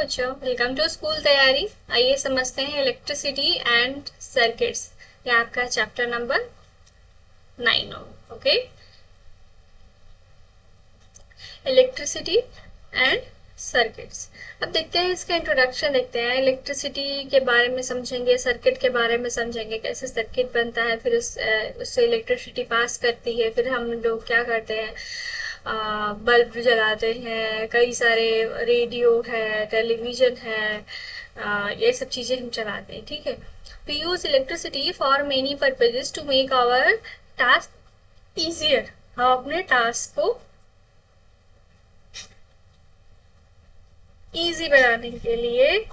बच्चों, welcome to school तैयारी। आइए समझते हैं इलेक्ट्रिसिटी एंड सर्किट्स। ये आपका चैप्टर नंबर 9 हो। Okay, electricity and circuits. अब देखते हैं इसका इंट्रोडक्शन, देखते हैं इलेक्ट्रिसिटी के बारे में समझेंगे, सर्किट के बारे में समझेंगे, कैसे सर्किट बनता है, फिर उससे इलेक्ट्रिसिटी पास करती है, फिर हम लोग क्या करते हैं, बल्ब जलाते हैं, कई सारे रेडियो है, टेलीविजन है, ये सब चीजें हम चलाते हैं। ठीक है, we use electricity for many purposes to make our task easier. हम अपने टास्क को इजी बनाने के लिए,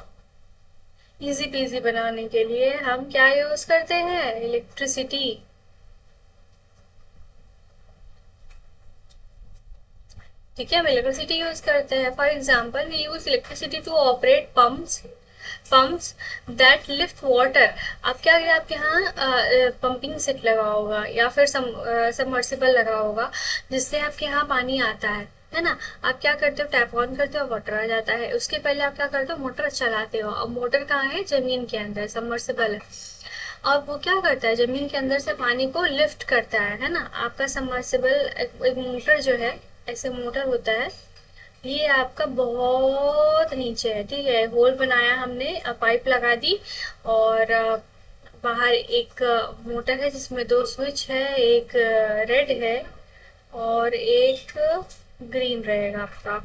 इजी पीजी बनाने के लिए हम क्या यूज करते हैं, इलेक्ट्रिसिटी। ठीक है, हम इलेक्ट्रिसिटी यूज करते हैं। For example, we use electricity to operate pumps that lift water. अब क्या है, आपके यहाँ पंपिंग सेट लगा होगा या फिर सबमर्सिबल लगा होगा, जिससे आपके यहाँ पानी आता है ना। आप क्या करते हो, टैप ऑन करते हो, वाटर आ जाता है। उसके पहले आप क्या करते हो, मोटर चलाते हो। अब मोटर कहाँ है, जमीन के अंदर, सबमर्सिबल है। अब वो क्या करता है, जमीन के अंदर से पानी को लिफ्ट करता है ना। आपका सबमर्सिबल एक मोटर जो है, ऐसे मोटर होता है, ये आपका बहुत नीचे है। ठीक है, होल बनाया हमने, पाइप लगा दी, और बाहर एक मोटर है जिसमें दो स्विच है, एक रेड है और एक ग्रीन रहेगा आपका।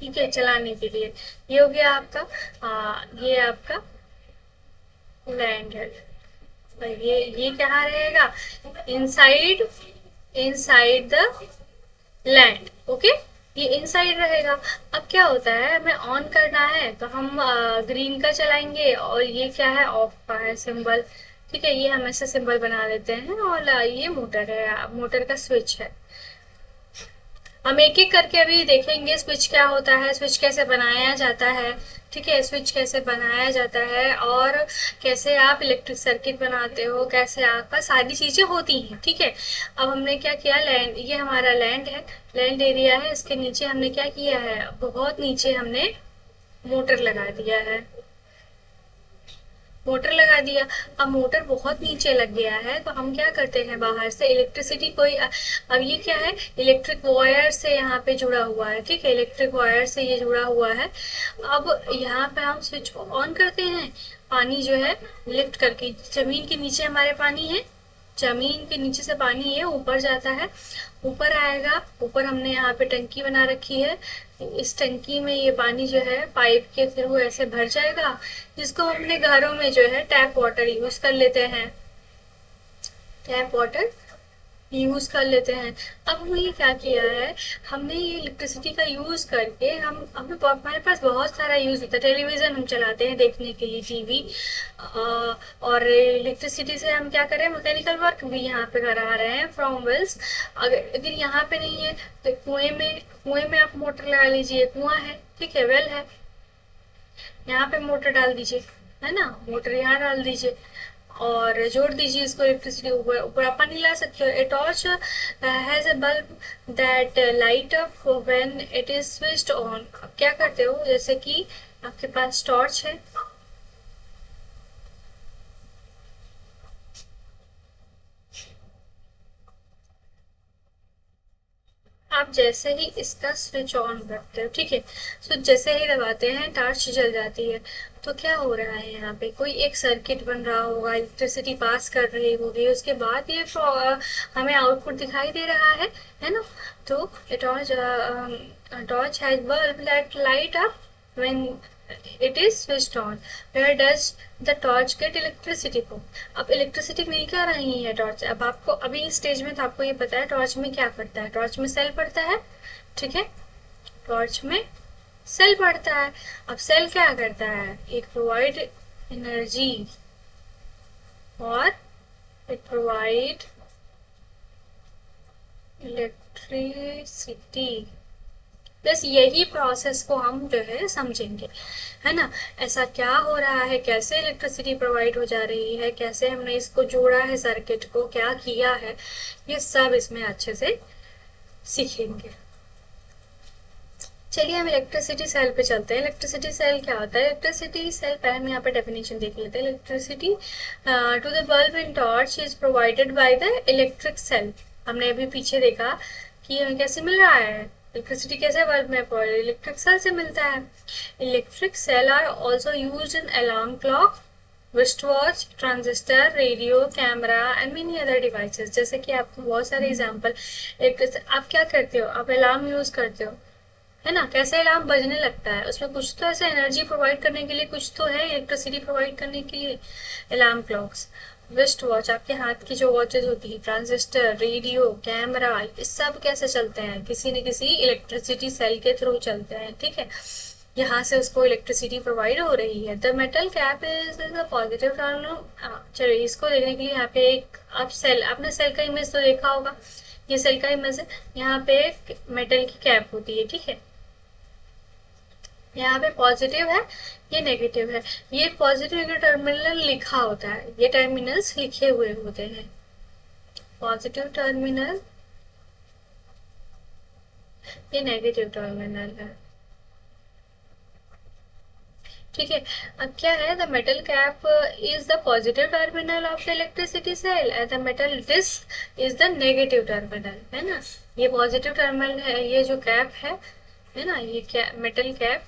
ठीक है, चलाने के लिए। ये हो गया आपका, ये आपका लैंड है। और ये कहाँ रहेगा, inside, inside the land. Okay, ये इनसाइड रहेगा। अब क्या होता है, हमें ऑन करना है तो हम ग्रीन का चलाएंगे, और ये क्या है, ऑफ का है सिंबल। ठीक है, ये हम ऐसे सिंबल बना लेते हैं, और ये मोटर है, मोटर का स्विच है। हम एक एक करके अभी देखेंगे स्विच क्या होता है, स्विच कैसे बनाया जाता है। ठीक है, स्विच कैसे बनाया जाता है, और कैसे आप इलेक्ट्रिक सर्किट बनाते हो, कैसे आपका सारी चीजें होती हैं। ठीक है, अब हमने क्या किया, लैंड, ये हमारा लैंड है, लैंड एरिया है। इसके नीचे हमने क्या किया है, बहुत नीचे हमने मोटर लगा दिया है, मोटर लगा दिया। अब मोटर बहुत नीचे लग गया है, तो हम क्या करते हैं, बाहर से इलेक्ट्रिसिटी कोई अब ये क्या है, इलेक्ट्रिक वायर से यहाँ पे जुड़ा हुआ है। ठीक है, इलेक्ट्रिक वायर से ये जुड़ा हुआ है। अब यहाँ पे हम स्विच को ऑन करते हैं, पानी जो है लिफ्ट करके, जमीन के नीचे हमारे पानी है, जमीन के नीचे से पानी ये ऊपर जाता है, ऊपर आएगा। ऊपर हमने यहाँ पे टंकी बना रखी है, इस टंकी में ये पानी जो है पाइप के थ्रू ऐसे भर जाएगा, जिसको हमने घरों में जो है टैप वाटर यूज कर लेते हैं, टैप वाटर यूज कर लेते हैं। अब हमने क्या किया है, हमने ये इलेक्ट्रिसिटी का यूज करके, हम हमें हमारे पास बहुत सारा यूज होता है। टेलीविजन हम चलाते हैं देखने के लिए, टीवी, और इलेक्ट्रिसिटी से हम क्या करें, मैकेनिकल वर्क भी यहाँ पे करा रहे हैं फ्रॉम वेल्स। अगर यहाँ पे नहीं है तो कुएं में आप मोटर लगा लीजिए, कुआं है, ठीक है, वेल है, यहाँ पे मोटर डाल दीजिए, है ना, मोटर यहाँ डाल दीजिए और जोड़ दीजिए इसको, इलेक्ट्रिसिटी ऊपर ऊपर आप पानी ला सकते हो। A torch has a bulb that light up when it is switched on. अब क्या करते हो, जैसे कि आपके पास टॉर्च है, आप जैसे ही इसका स्विच ऑन करते हो, ठीक है, स्विच जैसे ही दबाते हैं टॉर्च जल जाती है। तो क्या हो रहा है, यहाँ पे कोई एक सर्किट बन रहा होगा, इलेक्ट्रिसिटी पास कर रही होगी, उसके बाद ये हमें आउटपुट दिखाई दे रहा है ना। तो torch, torch has bulb that light up when it is switched on. Where does the torch get electricity from. अब इलेक्ट्रिसिटी मिल क्या रही है टॉर्च से। अब आपको अभी इस स्टेज में तो आपको ये पता है टॉर्च में क्या पड़ता है, टॉर्च में सेल पड़ता है। ठीक है, टॉर्च में सेल पड़ता है। अब सेल क्या करता है, एक प्रोवाइड एनर्जी, और इट प्रोवाइड इलेक्ट्रिसिटी। बस यही प्रोसेस को हम जो है समझेंगे, है ना। ऐसा क्या हो रहा है, कैसे इलेक्ट्रिसिटी प्रोवाइड हो जा रही है, कैसे हमने इसको जोड़ा है सर्किट को, क्या किया है, ये सब इसमें अच्छे से सीखेंगे। चलिए हम इलेक्ट्रिसिटी सेल पे चलते हैं। इलेक्ट्रिसिटी सेल क्या होता है? इलेक्ट्रिसिटी सेल, पहले हम यहाँ पे डेफिनेशन देख लेते हैं। Electricity to the bulb and torch is provided by the electric cell. हमने अभी पीछे देखा कि हमें कैसे मिल रहा है इलेक्ट्रिसिटी, कैसे बल्ब में प्रोवाइड, इलेक्ट्रिक सेल से मिलता है। Electric cell are also use in alarm clock, wrist watch, transistor, radio, camera and many other devices. जैसे कि आपको बहुत सारे एग्जांपल, आप क्या करते हो, आप अलार्म यूज करते हो, है ना? कैसे अलार्म बजने लगता है, उसमें कुछ तो ऐसे एनर्जी प्रोवाइड करने के लिए कुछ तो है, इलेक्ट्रिसिटी प्रोवाइड करने के लिए। अलार्म क्लॉक्स, वेस्ट वॉच, आपके हाथ की जो वॉचेज होती है, ट्रांजिस्टर, रेडियो, कैमरा, ये सब कैसे चलते हैं? किसी न किसी इलेक्ट्रिसिटी सेल के थ्रू चलते हैं, ठीक है। यहाँ से उसको इलेक्ट्रिसिटी प्रोवाइड हो रही है। The metal cap is the positive terminal. चलिए इसको देखने के लिए यहाँ पे एक, आप सेल, आपने सेल का इमेज तो देखा होगा, ये सेल का इमेज है। यहाँ पे एक मेटल की कैप होती है, ठीक है। यहाँ पे पॉजिटिव है, ये नेगेटिव है। ये पॉजिटिव का टर्मिनल लिखा होता है, ये टर्मिनल्स लिखे हुए होते हैं। पॉजिटिव टर्मिनल, ये नेगेटिव टर्मिनल है, ठीक है। अब क्या है, the metal cap is the positive terminal of the electricity cell and the metal disc is the negative terminal, है ना। ये पॉजिटिव टर्मिनल है, ये जो कैप है ना, ये क्या मेटल कैप,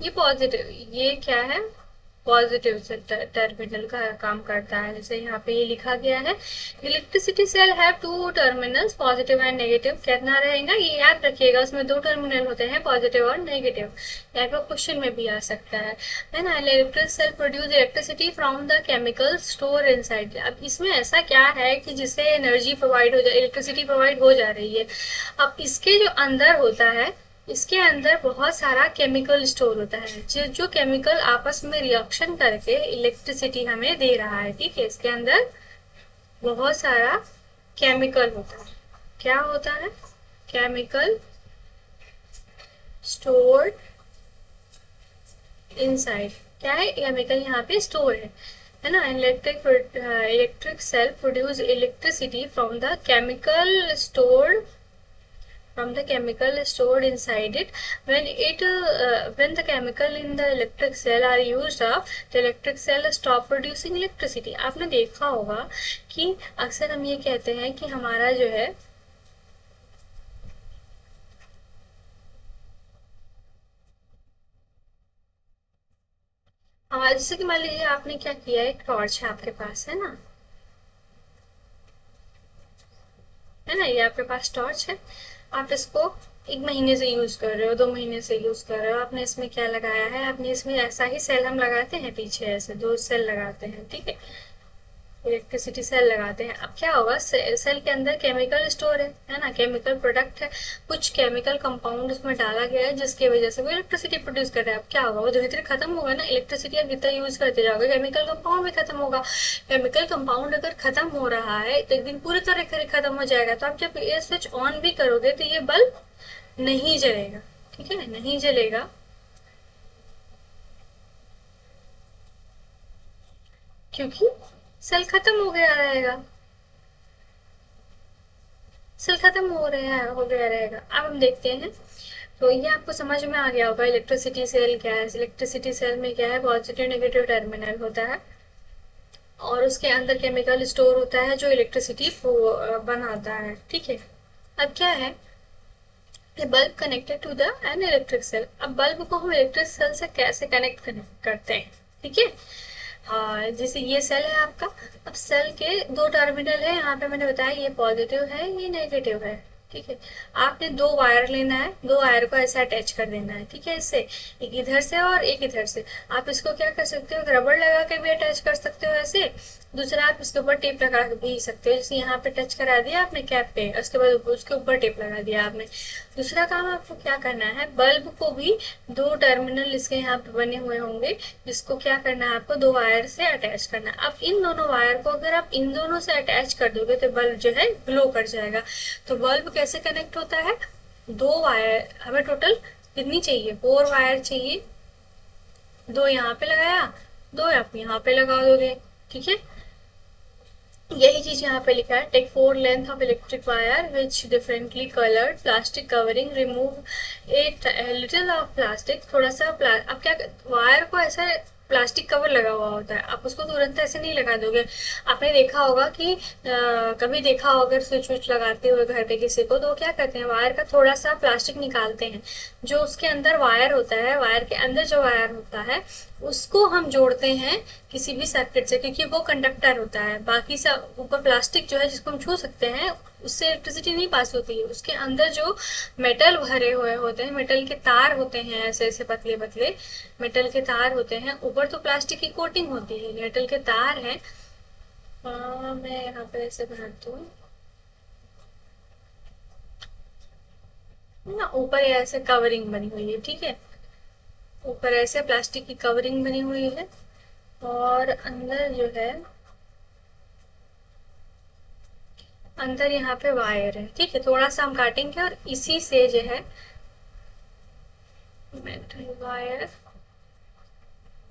ये पॉजिटिव, ये क्या है, पॉजिटिव से टर्मिनल का काम करता है। जैसे यहाँ पे ये लिखा गया है, electricity cell have two terminals, positive and negative. कितना रहेगा ये याद रखिएगा, उसमें दो टर्मिनल होते हैं, पॉजिटिव और नेगेटिव। यहाँ पे क्वेश्चन में भी आ सकता है ना। Electric cell produce electricity from the chemical store inside. अब इसमें ऐसा क्या है कि जिससे एनर्जी प्रोवाइड हो जाए, इलेक्ट्रिसिटी प्रोवाइड हो जा रही है। अब इसके जो अंदर होता है, इसके अंदर बहुत सारा केमिकल स्टोर होता है, जो केमिकल आपस में रिएक्शन करके इलेक्ट्रिसिटी हमें दे रहा है, ठीक है। इसके अंदर बहुत सारा केमिकल होता है। क्या होता है? Chemical stored inside. क्या है? केमिकल यहाँ पे स्टोर है ना। Electric cell produce electricity from the chemical stored, from the chemical stored inside it. When the chemical in the electric cell are used up, the electric cell stop producing electricity. आपने देखा होगा कि अक्सर हम ये कहते हैं कि हमारा जो है, हमारा जैसे कि मान लीजिए आपने क्या किया, एक टॉर्च है आपके पास, है ना, ये आपके पास टॉर्च है। आप इसको 1 महीने से यूज कर रहे हो, 2 महीने से यूज कर रहे हो। आपने इसमें क्या लगाया है, आपने इसमें ऐसा ही सेल हम लगाते हैं, पीछे ऐसे 2 सेल लगाते हैं, ठीक है। इलेक्ट्रिसिटी सेल लगाते हैं। अब क्या होगा, सेल के अंदर केमिकल स्टोर है ना, केमिकल प्रोडक्ट है, कुछ केमिकल कंपाउंड उसमें डाला गया है जिसकी वजह से वो इलेक्ट्रिसिटी प्रोड्यूस कर रहा है। अब क्या होगा, वो धीरे धीरे खत्म होगा ना, इलेक्ट्रिसिटी आप जितना यूज करते जाओगे केमिकल कंपाउंड भी खत्म होगा। केमिकल कंपाउंड अगर खत्म हो रहा है तो एक दिन पूरी तरह से खत्म हो जाएगा। तो आप जब ये स्विच ऑन भी करोगे तो ये बल्ब नहीं जलेगा, ठीक है, नहीं जलेगा, क्योंकि सेल खत्म हो गया रहेगा, सेल खत्म हो गया रहेगा। अब हम देखते हैं, तो ये आपको समझ में आ गया होगा इलेक्ट्रिसिटी सेल क्या है। इलेक्ट्रिसिटी सेल में क्या है, पॉजिटिव नेगेटिव टर्मिनल होता है और उसके अंदर केमिकल स्टोर होता है जो इलेक्ट्रिसिटी बनाता है, ठीक है। अब क्या है, ये bulb connected to the an electric cell. अब बल्ब को हम इलेक्ट्रिक सेल से कैसे कनेक्ट करते हैं, ठीक है। हाँ, जैसे ये सेल है आपका, अब सेल के 2 टर्मिनल है, यहाँ पे मैंने बताया ये पॉजिटिव है, ये नेगेटिव है, ठीक है। आपने 2 वायर लेना है, 2 वायर को ऐसे अटैच कर देना है, ठीक है, इससे एक इधर से और एक इधर से। आप इसको क्या कर सकते हो, रबड़ लगा के भी अटैच कर सकते हो ऐसे। दूसरा, आप इसके ऊपर टेप लगा भी सकते हो, जैसे यहाँ पे टच करा दिया आपने कैप पे, उसके बाद उसके ऊपर टेप लगा दिया आपने। दूसरा काम आपको क्या करना है, बल्ब को भी 2 टर्मिनल इसके यहाँ पे बने हुए होंगे, जिसको क्या करना है, आपको 2 वायर से अटैच करना है। अब इन दोनों वायर को अगर आप इन दोनों से अटैच कर दोगे तो बल्ब जो है ग्लो कर जाएगा। तो बल्ब कैसे कनेक्ट होता है, 2 वायर, हमें टोटल कितनी चाहिए, 4 वायर चाहिए। 2 यहाँ पे लगाया, 2 आप यहाँ पे लगा दोगे, ठीक है। यही चीज यहाँ पे लिखा है, take 4 length of electric wire which differently coloured plastic covering, remove a little of plastic, थोड़ा सा अब क्या, वायर को ऐसा प्लास्टिक कवर लगा हुआ होता है, आप उसको तुरंत ऐसे नहीं लगा दोगे। आपने देखा होगा कि कभी देखा होगा अगर स्विच विच लगाते हुए घर पे किसी को, तो क्या करते हैं, वायर का थोड़ा सा प्लास्टिक निकालते हैं, जो उसके अंदर वायर होता है, वायर के अंदर जो वायर होता है उसको हम जोड़ते हैं किसी भी सर्किट से, क्योंकि वो कंडक्टर होता है। बाकी सब ऊपर प्लास्टिक जो है जिसको हम छू सकते हैं, उससे इलेक्ट्रिसिटी नहीं पास होती है। उसके अंदर जो मेटल भरे हुए होते हैं, मेटल के तार होते हैं, ऐसे ऐसे पतले पतले मेटल के तार होते हैं, ऊपर तो प्लास्टिक की कोटिंग होती है, मेटल के तार है। मैं यहाँ पे ऐसे बनाती हूँ ना, ऊपर ऐसे कवरिंग बनी हुई है, ठीक है, ऊपर ऐसे प्लास्टिक की कवरिंग बनी हुई है, और अंदर जो है, अंदर यहाँ पे वायर है, ठीक है, थोड़ा सा हम काटेंगे और इसी से जो है मेटल वायर,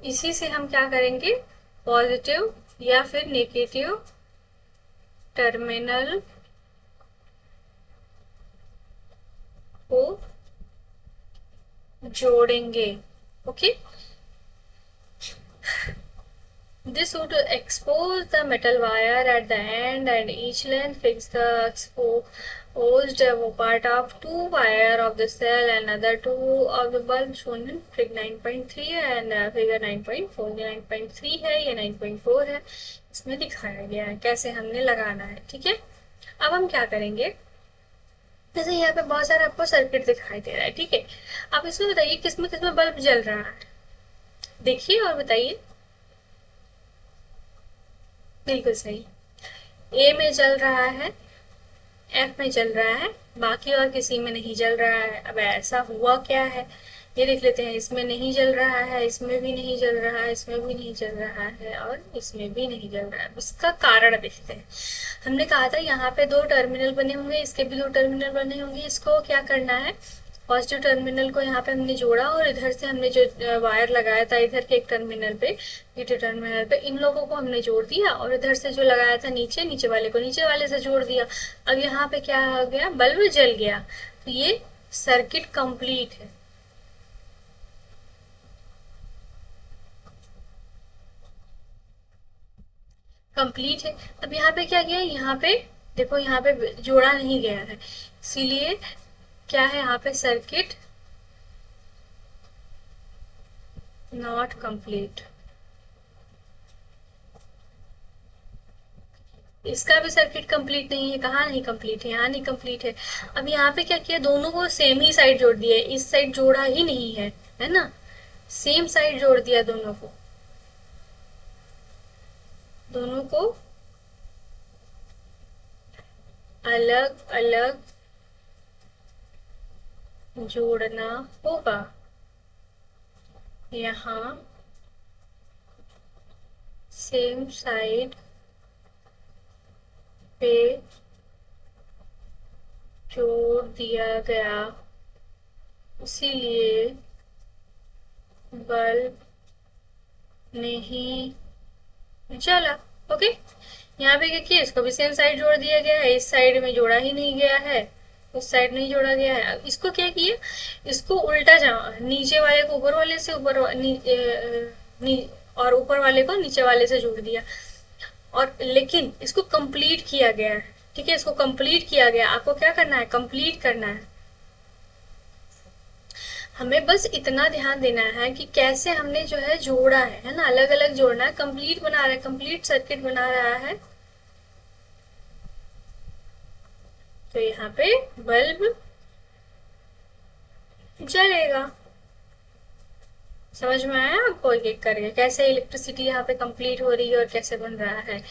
इसी से हम क्या करेंगे, पॉजिटिव या फिर नेगेटिव टर्मिनल को जोड़ेंगे। Okay, this would expose the metal wire at the end and each length fix the exposed part of two wire of the cell and other two of the bulb shown in fig 9.3 and figure 9.4। 9.3 है, ये 9.4 है, इसमें दिखाया गया है कैसे हमने लगाना है, ठीक है। अब हम क्या करेंगे, जैसे यहाँ पे बहुत सारा आपको सर्किट दिखाई दे रहा है, ठीक है, आप इसमें बताइए किसमें किसमें बल्ब जल रहा है, देखिए और बताइए। बिल्कुल सही, ए में जल रहा है, एफ में जल रहा है, बाकी और किसी में नहीं जल रहा है। अब ऐसा हुआ क्या है, ये देख लेते हैं, इसमें नहीं जल रहा है, इसमें भी नहीं जल रहा है, इसमें भी नहीं जल रहा है, और इसमें भी नहीं जल रहा है। उसका कारण देखते हैं। हमने कहा था यहाँ पे दो टर्मिनल बने होंगे, इसके भी दो टर्मिनल बने होंगे, इसको क्या करना है, पॉजिटिव टर्मिनल को यहाँ पे हमने जोड़ा, और इधर से हमने जो वायर लगाया था इधर के एक टर्मिनल पे, नेगेटिव टर्मिनल पे, इन लोगों को हमने जोड़ दिया, और इधर से जो लगाया था नीचे, नीचे वाले को नीचे वाले से जोड़ दिया। अब यहाँ पे क्या हो गया, बल्ब जल गया, तो ये सर्किट कंप्लीट है। कंप्लीट है। अब यहाँ पे क्या किया, यहाँ पे देखो, यहाँ पे जोड़ा नहीं गया है, इसीलिए क्या है यहाँ पे, सर्किट नॉट कंप्लीट। इसका भी सर्किट कंप्लीट नहीं है, कहाँ नहीं कंप्लीट है, यहाँ नहीं कंप्लीट है। अब यहाँ पे क्या किया, दोनों को सेम ही साइड जोड़ दिया है, इस साइड जोड़ा ही नहीं है ना, सेम साइड जोड़ दिया दोनों को, दोनों को अलग अलग जोड़ना होगा। यहाँ सेम साइड पे जोड़ दिया गया, इसीलिए बल्ब नहीं जला। ओके, यहाँ पे क्या किया, इसको भी सेम साइड जोड़ दिया गया है, इस साइड में जोड़ा ही नहीं गया है, उस साइड नहीं जोड़ा गया है। अब इसको क्या किया, इसको उल्टा नीचे वाले को ऊपर वाले से, और ऊपर वाले को नीचे वाले से जोड़ दिया, और लेकिन इसको कंप्लीट किया गया है, ठीक है, इसको कंप्लीट किया गया। आपको क्या करना है, कंप्लीट करना है। हमें बस इतना ध्यान देना है कि कैसे हमने जो है जोड़ा है ना, अलग अलग जोड़ना है, कंप्लीट बना रहा है, कंप्लीट सर्किट बना रहा है। तो यहाँ पे बल्ब जलेगा। समझ में आया आपको, एक एक करके कैसे इलेक्ट्रिसिटी यहाँ पे कंप्लीट हो रही है और कैसे बन रहा है।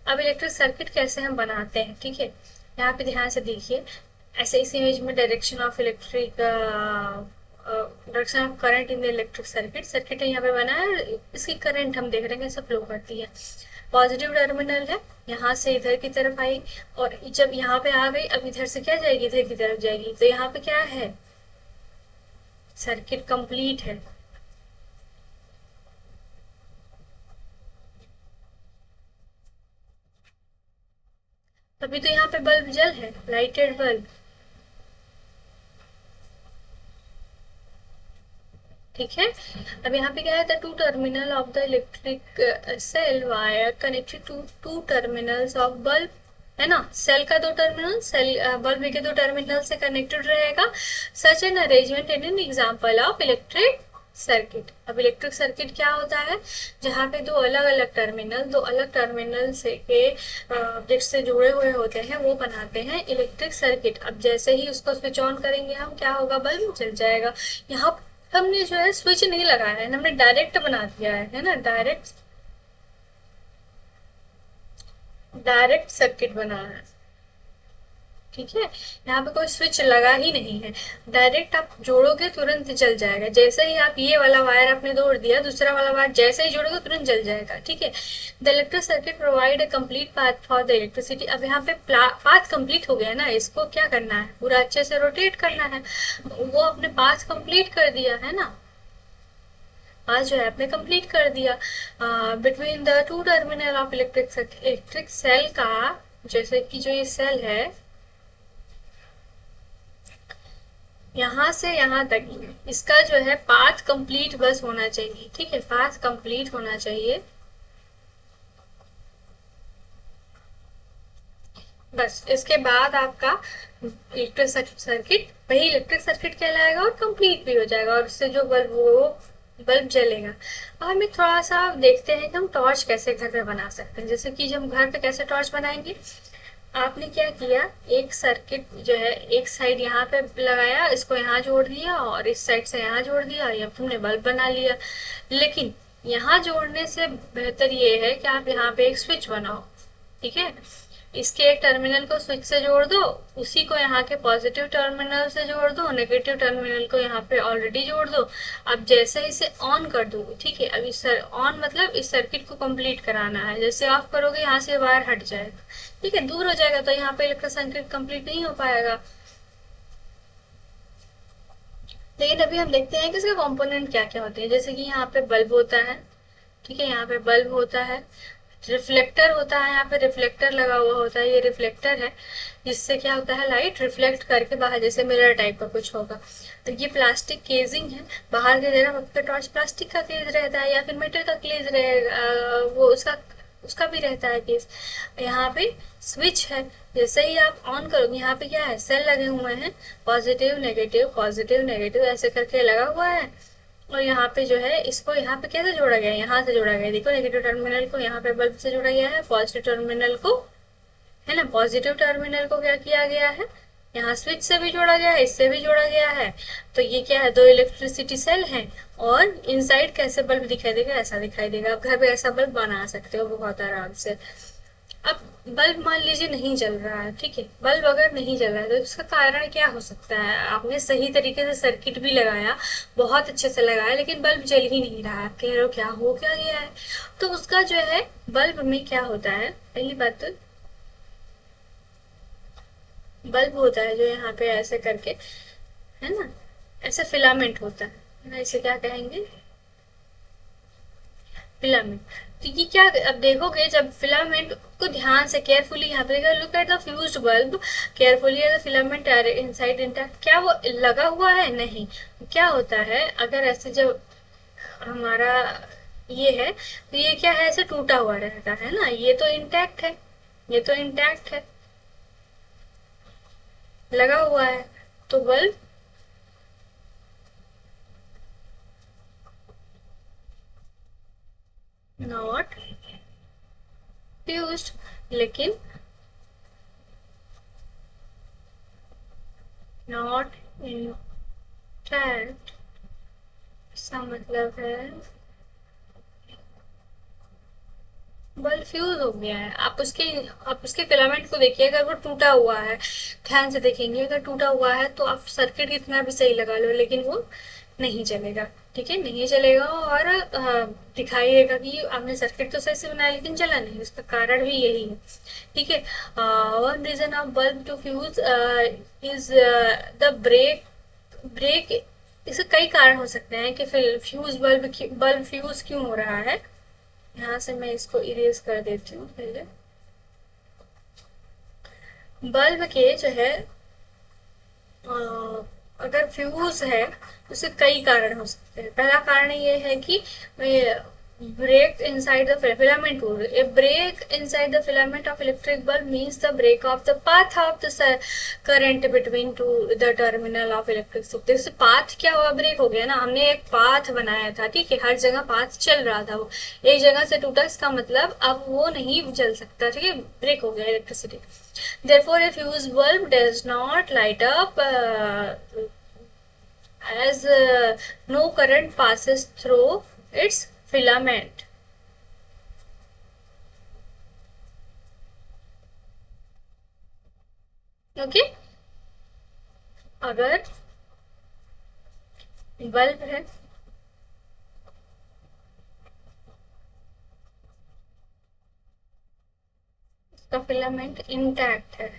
अब इलेक्ट्रिक सर्किट कैसे हम बनाते हैं, ठीक है, यहाँ पे ध्यान से देखिए। ऐसे इस इमेज में direction of electric, direction of current in the electric circuit, circuit यहाँ पे बना है, इसकी करंट हम देख रहे हैं कैसे फ्लो करती है। पॉजिटिव टर्मिनल है, यहाँ से इधर की तरफ आई, और जब यहाँ पे आ गई, अब इधर से क्या जाएगी, इधर की तरफ जाएगी, तो यहाँ पे क्या है, सर्किट कंप्लीट है। अभी तो यहाँ पे बल्ब जल है, लाइटेड बल्ब। ठीक है। अब यहाँ पे क्या है, the two terminal of the electric cell wire connected to two terminals of bulb, है ना। सेल का दो टर्मिनल, सेल बल्ब के दो टर्मिनल से कनेक्टेड रहेगा। Such an arrangement in an example of electric circuit. अब इलेक्ट्रिक सर्किट क्या होता है, जहाँ पे दो अलग अलग टर्मिनल, दो अलग टर्मिनल से के जिससे जुड़े हुए होते हैं वो बनाते हैं इलेक्ट्रिक सर्किट। अब जैसे ही उसको स्विच ऑन करेंगे हम, क्या होगा, बल्ब जल जाएगा। यहाँ हमने जो है स्विच नहीं लगाया है, हमने डायरेक्ट बना दिया है ना, डायरेक्ट डायरेक्ट सर्किट बना है। ठीक है, यहाँ पे कोई स्विच लगा ही नहीं है, डायरेक्ट आप जोड़ोगे तुरंत जल जाएगा। जैसे ही आप ये वाला वायर आपने जोड़ दिया, दूसरा वाला वायर जैसे ही जोड़ोगे तुरंत जल जाएगा। ठीक है। The electric circuit provide a complete path for the electricity. अब यहाँ पे पाथ कंप्लीट हो गया ना, इसको क्या करना है, पूरा अच्छे से रोटेट करना है। वो अपने पाथ कंप्लीट कर दिया है ना, आज जो है आपने कंप्लीट कर दिया। Between the two terminal of electric cell का, जैसे कि जो ये सेल है, यहाँ से यहाँ तक इसका जो है पाथ कंप्लीट बस होना चाहिए। ठीक है, पाथ कंप्लीट होना चाहिए बस। इसके बाद आपका इलेक्ट्रिक सर्किट वही इलेक्ट्रिक सर्किट कहलाएगा और कंप्लीट भी हो जाएगा, और उससे जो बल्ब वो बल्ब जलेगा। अब हम थोड़ा सा देखते हैं कि हम टॉर्च कैसे घर पे बना सकते हैं। जैसे कि हम घर पे कैसे टॉर्च बनाएंगे, आपने क्या किया, एक सर्किट जो है एक साइड यहाँ पे लगाया, इसको यहाँ जोड़ दिया और इस साइड से यहाँ जोड़ दिया, या तुमने बल्ब बना लिया। लेकिन यहाँ जोड़ने से बेहतर ये है कि आप यहाँ पे एक स्विच बनाओ। ठीक है, इसके एक टर्मिनल को स्विच से जोड़ दो, उसी को यहाँ के पॉजिटिव टर्मिनल से जोड़ दो, नेगेटिव टर्मिनल को यहाँ पे ऑलरेडी जोड़ दो। अब जैसे इसे ऑन कर दो, ठीक है, अब इस ऑन मतलब इस सर्किट को कंप्लीट कराना है। जैसे ऑफ करोगे यहाँ से वायर हट जाएगा, ठीक है, दूर हो जाएगा, तो यहाँ पे इलेक्ट्रिक सर्किट कंप्लीट नहीं हो पाएगा। लेकिन अभी हम देखते हैं कि इसके कंपोनेंट क्या क्या होते हैं। जैसे कि यहाँ पे बल्ब होता है, ठीक है, यहाँ पे बल्ब होता है, रिफ्लेक्टर होता है, यहाँ पे रिफ्लेक्टर लगा हुआ होता है, ये रिफ्लेक्टर है, जिससे क्या होता है, लाइट रिफ्लेक्ट करके बाहर जैसे मिरर टाइप का कुछ होगा। तो ये प्लास्टिक केजिंग है, बाहर की तरफ टॉर्च प्लास्टिक का केज रहता है या फिर मेटल का केज रहेगा, वो उसका उसका भी रहता है केस। यहाँ पे स्विच है, जैसे ही आप ऑन करोगे, यहाँ पे क्या है, सेल लगे हुए हैं, पॉजिटिव नेगेटिव ऐसे करके लगा हुआ है। और यहाँ पे जो है इसको यहाँ पे कैसे जोड़ा गया है, यहाँ से जोड़ा गया है, देखो नेगेटिव टर्मिनल को यहाँ पे बल्ब से जोड़ा गया है, पॉजिटिव टर्मिनल को, है ना, पॉजिटिव टर्मिनल को क्या किया गया है, यहाँ स्विच से भी जोड़ा गया है, इससे भी जोड़ा गया है। तो ये क्या है, दो इलेक्ट्रिसिटी सेल हैं, और इनसाइड कैसे बल्ब दिखाई देगा, ऐसा दिखाई देगा। आप घर पे ऐसा बल्ब बना सकते हो बहुत आराम से। अब बल्ब मान लीजिए नहीं जल रहा है, ठीक है, बल्ब अगर नहीं जल रहा है तो इसका कारण क्या हो सकता है, आपने सही तरीके से सर्किट भी लगाया, बहुत अच्छे से लगाया, लेकिन बल्ब जल ही नहीं रहा है, आप कह रहे हो क्या हो क्या गया है। तो उसका जो है बल्ब में क्या होता है, पहली बात तो बल्ब होता है जो यहाँ पे ऐसे करके, है ना, ऐसे फिलामेंट होता है ना, इसे क्या कहेंगे, फिलामेंट। तो ये क्या, अब देखोगे जब फिलामेंट को ध्यान से केयरफुली यहाँ पे look at the fused bulb carefully, the filament are inside intact, क्या वो लगा हुआ है, नहीं। क्या होता है, अगर ऐसे जब हमारा ये है, तो ये क्या है, ऐसे टूटा हुआ रहता है ना, ये तो इंटैक्ट है, ये तो इंटैक्ट है, लगा हुआ है, तो बल्ब नॉट फ्यूज्ड। लेकिन नॉट इंटैक्ट इसका मतलब है बल्ब फ्यूज हो गया है। आप उसके फिलामेंट को देखिए, अगर वो टूटा हुआ है, ध्यान से देखेंगे, अगर टूटा हुआ है तो आप सर्किट कितना भी सही लगा लो, लेकिन वो नहीं चलेगा। ठीक है, नहीं चलेगा, और दिखाई देगा कि आपने सर्किट तो सही से बनाया लेकिन चला नहीं, उसका कारण भी यही है। ठीक है, one reason of bulb to fuse is the break. इसके कई कारण हो सकते हैं कि फ्यूज बल्ब फ्यूज क्यों हो रहा है। यहाँ से मैं इसको इरेज कर देती हूँ पहले। बल्ब के जो है अ, अगर फ्यूज है तो उसके कई कारण हो सकते हैं। पहला कारण ये है कि break inside the filament wood. A break inside the filament of electric bulb means the break of the path of the current between two the terminal of electric circuit. जैसे पाथ क्या हुआ, ब्रेक हो गया ना, हमने एक path बनाया था, ठीक है, हर जगह पाथ चल रहा था, वो एक जगह से टूटा, इसका मतलब अब वो नहीं चल सकता, ठीक है, ब्रेक हो गया electricity. Therefore, a fuse bulb does not light up as no current passes through its filament. Okay, अगर बल्ब है, उसका फिलामेंट इंटैक्ट है,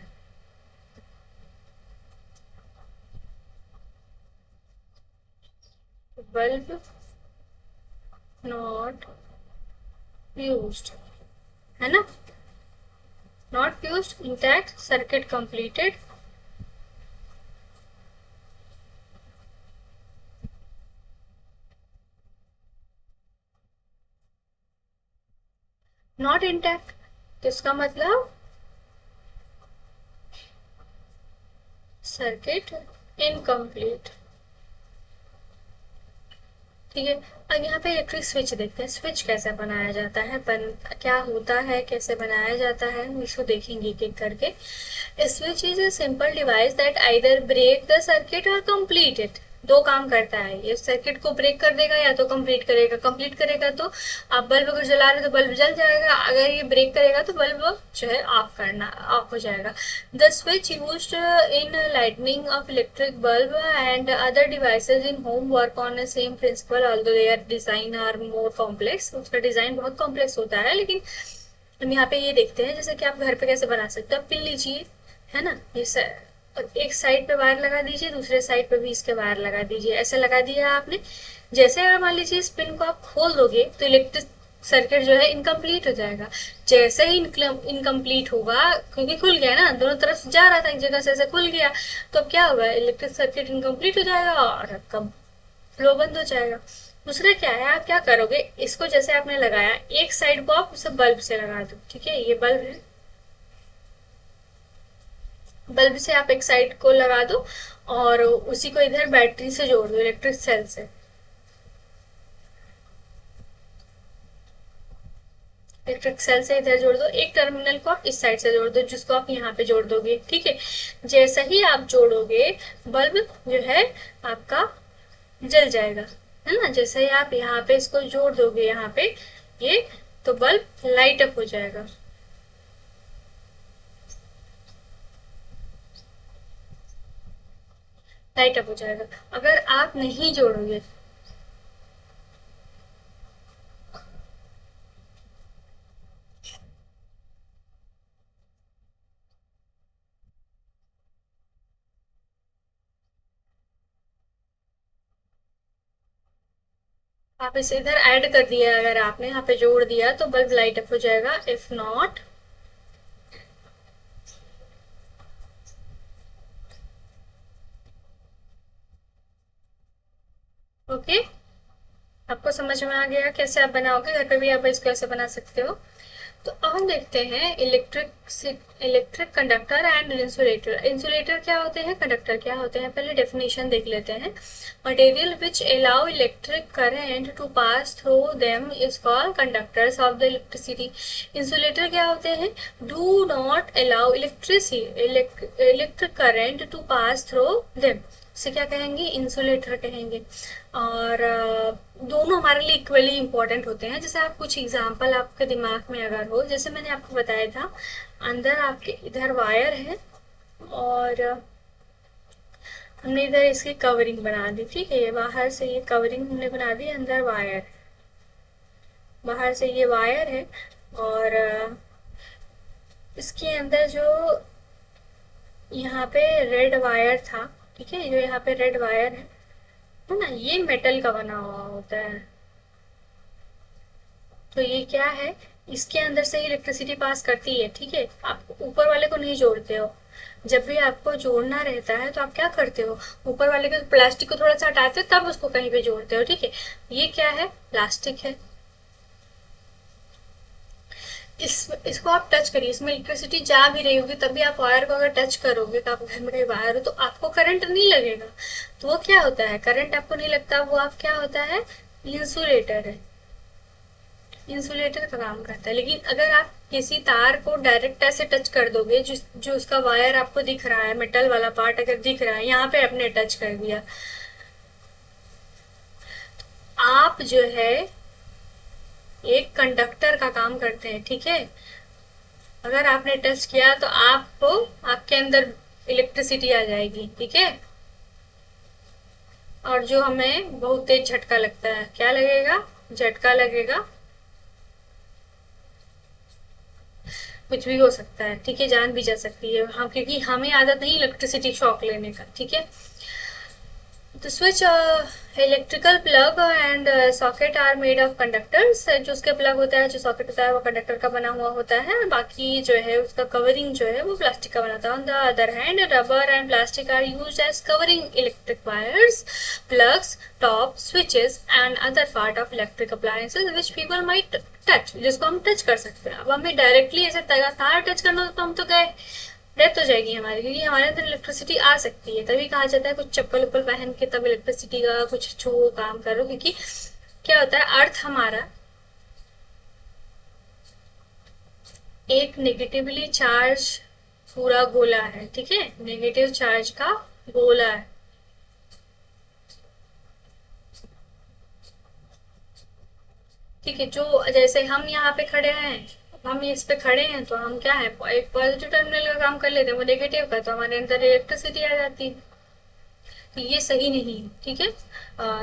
बल्ब नॉट फ्यूज्ड, है ना, not fused, intact, circuit completed. Not intact तो इसका मतलब सर्किट इनकम्प्लीट। ठीक है, अब यहाँ पे इलेक्ट्रिक स्विच देखते हैं, स्विच कैसे बनाया जाता है, क्या होता है, कैसे बनाया जाता है, इसको देखेंगे एक एक करके। Switch is a simple device that either break the circuit or complete it. दो काम करता है ये, सर्किट को ब्रेक कर देगा या तो कंप्लीट करेगा। कंप्लीट करेगा तो आप बल्ब अगर जला रहे तो बल्ब जल जाएगा, अगर ये ब्रेक करेगा तो बल्ब जो है ऑफ हो जाएगा। The switch used in lightning of electric bulb and other devices in home work on the same principle although their design are more complex. उसका डिजाइन बहुत कॉम्प्लेक्स होता है, लेकिन हम यहाँ पे ये देखते हैं जैसे कि आप घर पे कैसे बना सकते हो। आप पिन लीजिए, है ना, और एक साइड पे वायर लगा दीजिए, दूसरे साइड पे भी इसके वायर लगा दीजिए, ऐसे लगा दिया आपने। जैसे अगर मान लीजिए इस पिन को आप खोल दोगे तो इलेक्ट्रिक सर्किट जो है इनकम्प्लीट हो जाएगा। जैसे ही इनकम्प्लीट होगा, क्योंकि खुल गया ना, दोनों तरफ से जा रहा था, एक जगह से ऐसे खुल गया, तो अब क्या होगा, इलेक्ट्रिक सर्किट इनकम्प्लीट हो जाएगा और आपका फ्लो बंद हो जाएगा। दूसरा क्या है, आप क्या करोगे, इसको जैसे आपने लगाया, एक साइड को आप उसे बल्ब से लगा दो, ठीक है, ये बल्ब है, बल्ब से आप एक साइड को लगा दो और उसी को इधर बैटरी से जोड़ दो, इलेक्ट्रिक सेल से। इलेक्ट्रिक सेल से इधर जोड़ दो, एक टर्मिनल को आप इस साइड से जोड़ दो, जिसको आप यहाँ पे जोड़ दोगे, ठीक है। जैसे ही आप जोड़ोगे, बल्ब जो है आपका जल जाएगा, है ना। जैसे ही आप यहाँ पे इसको जोड़ दोगे, यहाँ पे ये, तो बल्ब लाइट अप हो जाएगा। लाइट अप हो जाएगा। अगर आप नहीं जोड़ोगे, आप इसे इधर ऐड कर दिया, अगर आपने यहाँ पे जोड़ दिया तो बल्ब लाइट अप हो जाएगा। इफ नॉट, ओके, आपको समझ में आ गया कैसे आप बनाओगे, घर पे भी आप इसको ऐसे बना सकते हो। तो अब हम देखते हैं electric conductor and insulator. Insulator क्या होते हैं, कंडक्टर क्या होते हैं, पहले डेफिनेशन देख लेते हैं। Material which allow electric current to pass through them is called conductors of the electricity. Insulator क्या होते हैं, do not allow electric current to pass through them, से क्या कहेंगे, इंसुलेटर कहेंगे। और दोनों हमारे लिए इक्वली इंपॉर्टेंट होते हैं। जैसे आप कुछ एग्जांपल आपके दिमाग में अगर हो, जैसे मैंने आपको बताया था, अंदर आपके इधर वायर है और हमने इधर इसकी कवरिंग बना दी, ठीक है, ये बाहर से ये कवरिंग हमने बना दी, अंदर वायर, बाहर से ये वायर है और इसके अंदर जो यहाँ पे रेड वायर था, ठीक है, जो यहाँ पे रेड वायर है ना, ये मेटल का बना हुआ होता है। तो ये क्या है, इसके अंदर से ही इलेक्ट्रिसिटी पास करती है, ठीक है, आप ऊपर वाले को नहीं जोड़ते हो। जब भी आपको जोड़ना रहता है तो आप क्या करते हो, ऊपर वाले के प्लास्टिक को थोड़ा सा हटाते हो तब उसको कहीं पे जोड़ते हो, ठीक है। ये क्या है, प्लास्टिक है। इसको आप टच करिए, इसमें इलेक्ट्रिसिटी जा भी रही होगी तब भी आप वायर को अगर टच करोगे तो आप घर में कहीं बाहर हो तो आपको करंट नहीं लगेगा। तो वो क्या होता है, करंट आपको नहीं लगता, वो आप क्या होता है, इंसुलेटर है। इंसुलेटर का काम करता है। लेकिन अगर आप किसी तार को डायरेक्ट ऐसे टच कर दोगे, जो उसका वायर आपको दिख रहा है, मेटल वाला पार्ट अगर दिख रहा है, यहाँ पे आपने टच कर दिया, आप जो है एक कंडक्टर का काम करते हैं, ठीक है। अगर आपने टच किया तो आपको, आपके अंदर इलेक्ट्रिसिटी आ जाएगी, ठीक है। और जो हमें बहुत तेज झटका लगता है, क्या लगेगा, झटका लगेगा, कुछ भी हो सकता है, ठीक है, जान भी जा सकती है हम, क्योंकि हमें आदत नहीं इलेक्ट्रिसिटी शॉक लेने का, ठीक है। The switch, electrical plug and socket are made of conductors। जो उसके प्लग होता है, जो सॉकेट होता है, वो कंडक्टर का बना हुआ होता है। बाकी जो है उसका कवरिंग जो है वो प्लास्टिक का बनाता है। On the other hand, rubber and plastic are used as covering electric wires, plugs, top switches and other part of electric appliances which people might touch, जिसको हम टच कर सकते हैं। अब हमें डायरेक्टली ऐसे तार टच करना हो तो हम तो गए, डेथ हो जाएगी हमारी, क्योंकि हमारे अंदर इलेक्ट्रिसिटी आ सकती है। तभी कहा जाता है कुछ चप्पल उप्पल पहन के तब इलेक्ट्रिसिटी का कुछ छो काम करो, क्योंकि क्या होता है, अर्थ हमारा एक नेगेटिवली चार्ज पूरा गोला है, ठीक है, नेगेटिव चार्ज का गोला है। ठीक है, जो जैसे हम यहाँ पे खड़े हैं, हम इस पे खड़े हैं तो हम क्या है, एक पॉजिटिव टर्मिनल का काम कर लेते हैं, वो नेगेटिव का, तो हमारे अंदर इलेक्ट्रिसिटी आ जाती है। तो ये सही नहीं है, ठीक है।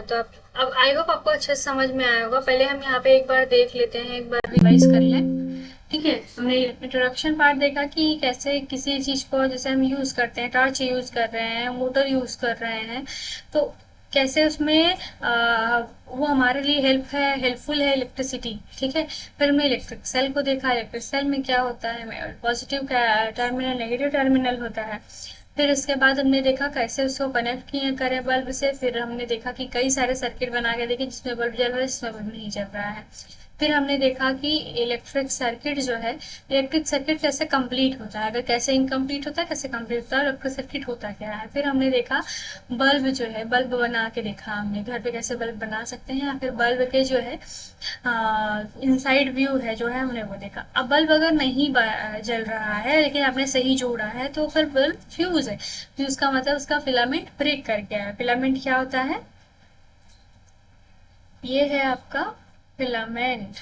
तो अब आई होप आपको अच्छे से समझ में आया होगा। पहले हम यहाँ पे एक बार देख लेते हैं, एक बार रिवाइज कर लें, ठीक है। हमने इंट्रोडक्शन पार्ट देखा कि कैसे किसी चीज को, जैसे हम यूज करते हैं, टॉर्च यूज कर रहे हैं, मोटर यूज कर रहे हैं, तो कैसे उसमें वो हमारे लिए हेल्पफुल है इलेक्ट्रिसिटी, ठीक है। फिर हमने इलेक्ट्रिक सेल को देखा, इलेक्ट्रिक सेल में क्या होता है, पॉजिटिव टर्मिनल, नेगेटिव टर्मिनल होता है। फिर इसके बाद हमने देखा कैसे उसको कनेक्ट किए करें बल्ब से। फिर हमने देखा कि कई सारे सर्किट बना के देखे जिसमें बल्ब जल रहा है, जिसमें बल्ब नहीं जल रहा है। फिर हमने देखा कि इलेक्ट्रिक सर्किट जो है, इलेक्ट्रिक सर्किट कैसे कंप्लीट होता है, अगर कैसे इनकम्प्लीट होता है, कैसे कंप्लीट होता है, इलेक्ट्रिक सर्किट होता क्या है। फिर हमने देखा बल्ब जो है, बल्ब बना के देखा हमने घर पे कैसे बल्ब बना सकते हैं, या फिर बल्ब के जो है इनसाइड व्यू है जो है हमने वो देखा। अब बल्ब अगर नहीं जल रहा है लेकिन आपने सही जोड़ा है तो फिर बल्ब फ्यूज है। फ्यूज का मतलब उसका फिलामेंट ब्रेक कर गया है। फिलामेंट क्या होता है, ये है आपका फिलामेंट,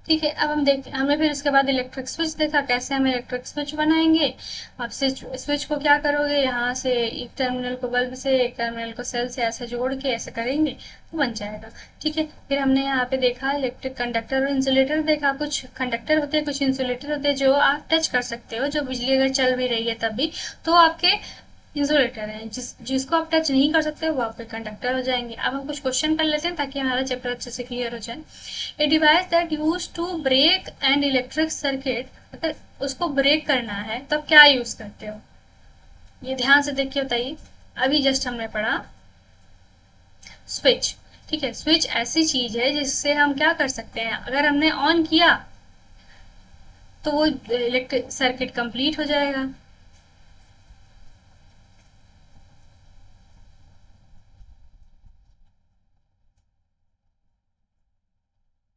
ठीक है। अब हम देख, हमने फिर इसके बाद इलेक्ट्रिक स्विच देखा, कैसे हम इलेक्ट्रिक स्विच बनाएंगे। आप स्विच को क्या करोगे, यहाँ से एक टर्मिनल को बल्ब से, एक टर्मिनल को सेल से ऐसे जोड़ के ऐसे करेंगे तो बन जाएगा, ठीक है। फिर हमने यहाँ पे देखा इलेक्ट्रिक कंडक्टर और इंसुलेटर देखा। कुछ कंडक्टर होते हैं, कुछ इंसुलेटर होते हैं जो आप टच कर सकते हो, जो बिजली अगर चल भी रही है तब भी, तो आपके इंसुलेटर है। जिसको आप टच नहीं कर सकते वो आपके कंडक्टर हो जाएंगे। अब हम कुछ क्वेश्चन कर लेते हैं ताकि हमारा चैप्टर अच्छे से क्लियर हो जाए। A device that use to break and electric circuit, अगर उसको ब्रेक करना है तब क्या यूज करते हो, ये ध्यान से देखिए, बताइए। अभी जस्ट हमने पढ़ा स्विच, ठीक है। स्विच ऐसी चीज है जिससे हम क्या कर सकते हैं, अगर हमने ऑन किया तो वो इलेक्ट्रिक सर्किट कंप्लीट हो जाएगा।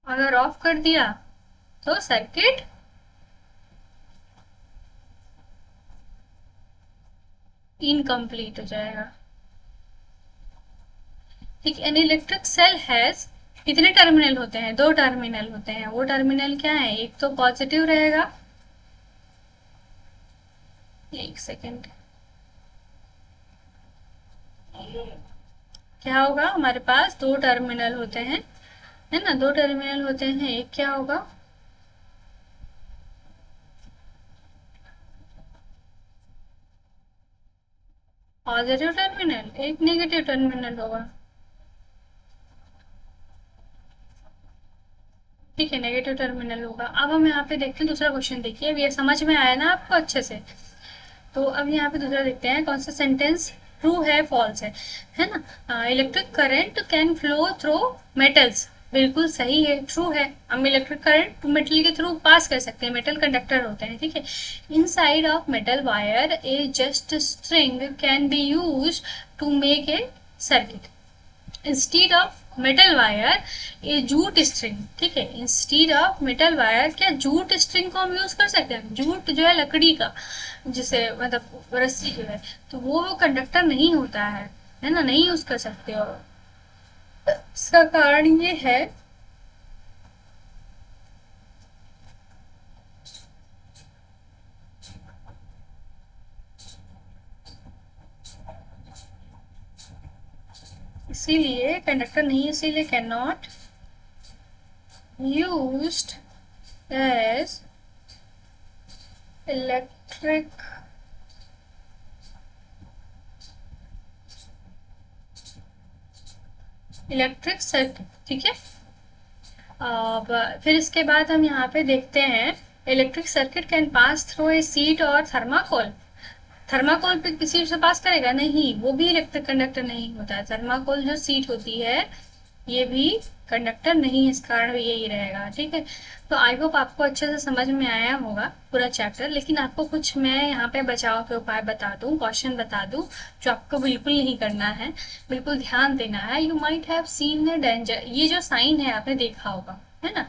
अगर ऑफ कर दिया तो सर्किट इनकम्प्लीट हो जाएगा, ठीक। एन इलेक्ट्रिक सेल हैज कितने टर्मिनल होते हैं, दो टर्मिनल होते हैं। वो टर्मिनल क्या है, एक तो पॉजिटिव रहेगा, एक सेकेंड, क्या होगा, हमारे पास दो टर्मिनल होते हैं, है ना, दो टर्मिनल होते हैं। एक क्या होगा, पॉजिटिव टर्मिनल, एक नेगेटिव टर्मिनल होगा, ठीक है, नेगेटिव टर्मिनल होगा। अब हम यहाँ पे देखते हैं दूसरा क्वेश्चन। देखिए अब ये समझ में आया ना आपको अच्छे से। तो अब यहाँ पे दूसरा देखते हैं कौन सा सेंटेंस ट्रू है फॉल्स है ना। Electric current can flow through metals, बिल्कुल सही है, ट्रू है। हम इलेक्ट्रिक करंट मेटल के थ्रू पास कर सकते हैं, मेटल कंडक्टर होते हैं, ठीक है। Inside of metal wire a just string can be use to make a circuit. Instead of metal wire ये जूट स्ट्रिंग, ठीक है। इंस्टीड ऑफ मेटल वायर, क्या जूट स्ट्रिंग को हम यूज कर सकते हैं? जूट जो है लकड़ी का, जिसे मतलब रस्सी जो है, तो वो कंडक्टर नहीं होता है ना, नहीं यूज कर सकते। और इसका कारण ये है इसीलिए कंडक्टर नहीं, इसीलिए can not used as electric circuit, ठीक है। अब फिर इसके बाद हम यहाँ पे देखते हैं electric circuit can pass through a sheet और थर्माकोल। थर्माकोल पे किसी से पास करेगा नहीं, वो भी इलेक्ट्रिक कंडक्टर नहीं होता है। थर्माकोल जो शीट होती है ये भी कंडक्टर नहीं है, इस कारण भी यही रहेगा, ठीक है। तो आई होप आपको अच्छे से समझ में आया होगा पूरा चैप्टर। लेकिन आपको कुछ मैं यहाँ पे बचाव के उपाय बता दूं, क्वेश्चन बता दूं जो आपको बिल्कुल नहीं करना है, बिल्कुल ध्यान देना है। You might have seen the danger, ये जो साइन है आपने देखा होगा, है ना,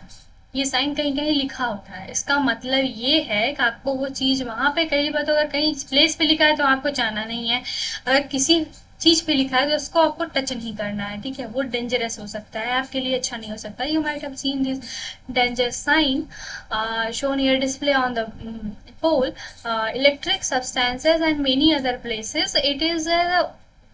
ये साइन कहीं कहीं लिखा होता है। इसका मतलब ये है कि आपको वो चीज वहां पे, कई बार तो अगर कहीं प्लेस पे लिखा है तो आपको जाना नहीं है। अगर किसी चीज पे लिखा है तो उसको आपको टच नहीं करना है, ठीक है। वो डेंजरस हो सकता है, आपके लिए अच्छा नहीं हो सकता। You might have seen this danger sign shown here display on the pole, electric substances and many other places. It is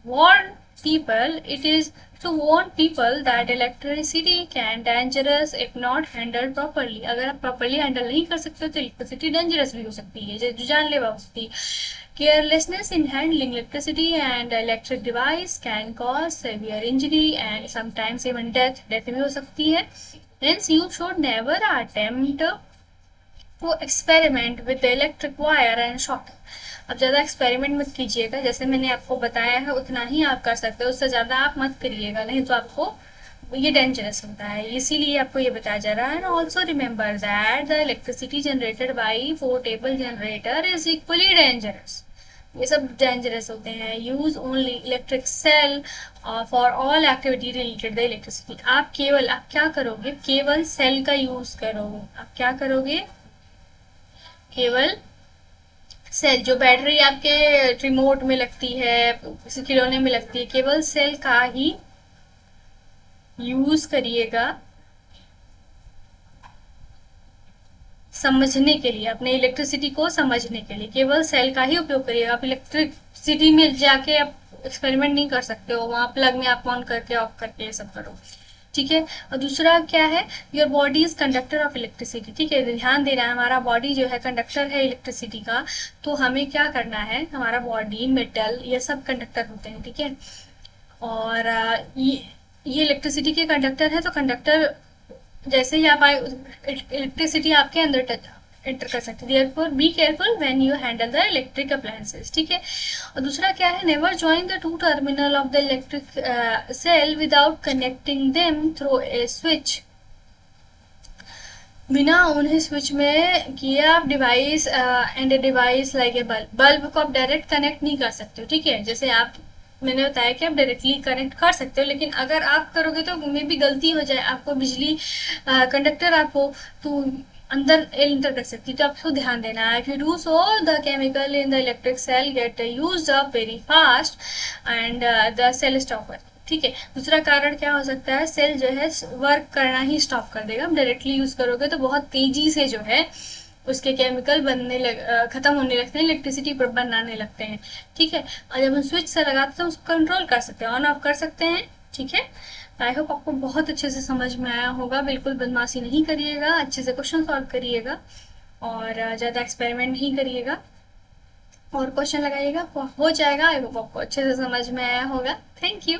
warn people, it is to warn people that electricity can dangerous if not handled properly. अगर आप properly handle नहीं कर सकते तो electricity dangerous भी हो सकती है, जो जानलेवा हो सकती है। Carelessness in handling electricity and electric device can cause severe injury and sometimes even death भी हो सकती है। Hence you should never attempt to experiment with the electric wire and socket. अब ज़्यादा एक्सपेरिमेंट मत कीजिएगा, जैसे मैंने आपको बताया है उतना ही आप कर सकते हो, उससे ज़्यादा आप मत करिएगा, नहीं तो आपको ये डेंजरस होता है, इसीलिए आपको ये बताया जा रहा है। And also remember that the electricity generated by portable generator is equally dangerous, ये सब डेंजरस होते हैं। Use only electric cell for all activity related the electricity. आप क्या करोगे, केवल सेल का यूज करोगे। आप क्या करोगे, केवल सेल, जो बैटरी आपके रिमोट में लगती है, खिलौने में लगती है, केवल सेल का ही यूज करिएगा समझने के लिए, अपने इलेक्ट्रिसिटी को समझने के लिए केवल सेल का ही उपयोग करिएगा। आप इलेक्ट्रिसिटी में जाके आप एक्सपेरिमेंट नहीं कर सकते हो, वहां प्लग में आप ऑन करके ऑफ करके ये सब करो, ठीक है। और दूसरा क्या है, your body is conductor of electricity, ठीक है। ये ध्यान देना है, हमारा बॉडी जो है कंडक्टर है इलेक्ट्रिसिटी का, तो हमें क्या करना है, हमारा बॉडी, मेटल, ये सब कंडक्टर होते हैं, ठीक है। और ये इलेक्ट्रिसिटी के कंडक्टर है, तो कंडक्टर जैसे ही आप आए इलेक्ट्रिसिटी आपके अंदर एंटर कर सकते हैं। Therefore be careful when you handle the electric appliances, ठीक है। और दूसरा क्या है, never join the two terminal of the electric cell without connecting them through a switch. बिना उन्हें स्विच में किए आप device and a device like a bulb को आप डायरेक्ट कनेक्ट नहीं कर सकते हो, ठीक है। जैसे आप, मैंने बताया कि आप डायरेक्टली कनेक्ट कर सकते हो, लेकिन अगर आप करोगे तो मे भी गलती हो जाए, आपको बिजली कंडक्टर आप हो तो अंदर एंटर कर सकती है, तो आपको ध्यान देना है। If you do so the chemical in the electric cell get used up very fast and the cell stop working, ठीक है। दूसरा कारण क्या हो सकता है, सेल जो है वर्क करना ही स्टॉप कर देगा। डायरेक्टली यूज करोगे तो बहुत तेजी से जो है उसके केमिकल खत्म होने लगते हैं, इलेक्ट्रिसिटी बनाने लगते हैं, ठीक है। और जब हम स्विच से लगाते हैं तो उसको कंट्रोल कर सकते हैं, ऑन ऑफ कर सकते हैं, ठीक है। आई होप आपको बहुत अच्छे से समझ में आया होगा। बिल्कुल बदमाशी नहीं करिएगा, अच्छे से क्वेश्चन सॉल्व करिएगा और ज़्यादा एक्सपेरिमेंट नहीं करिएगा और क्वेश्चन लगाइएगा, हो जाएगा। आई होप आपको अच्छे से समझ में आया होगा। Thank you.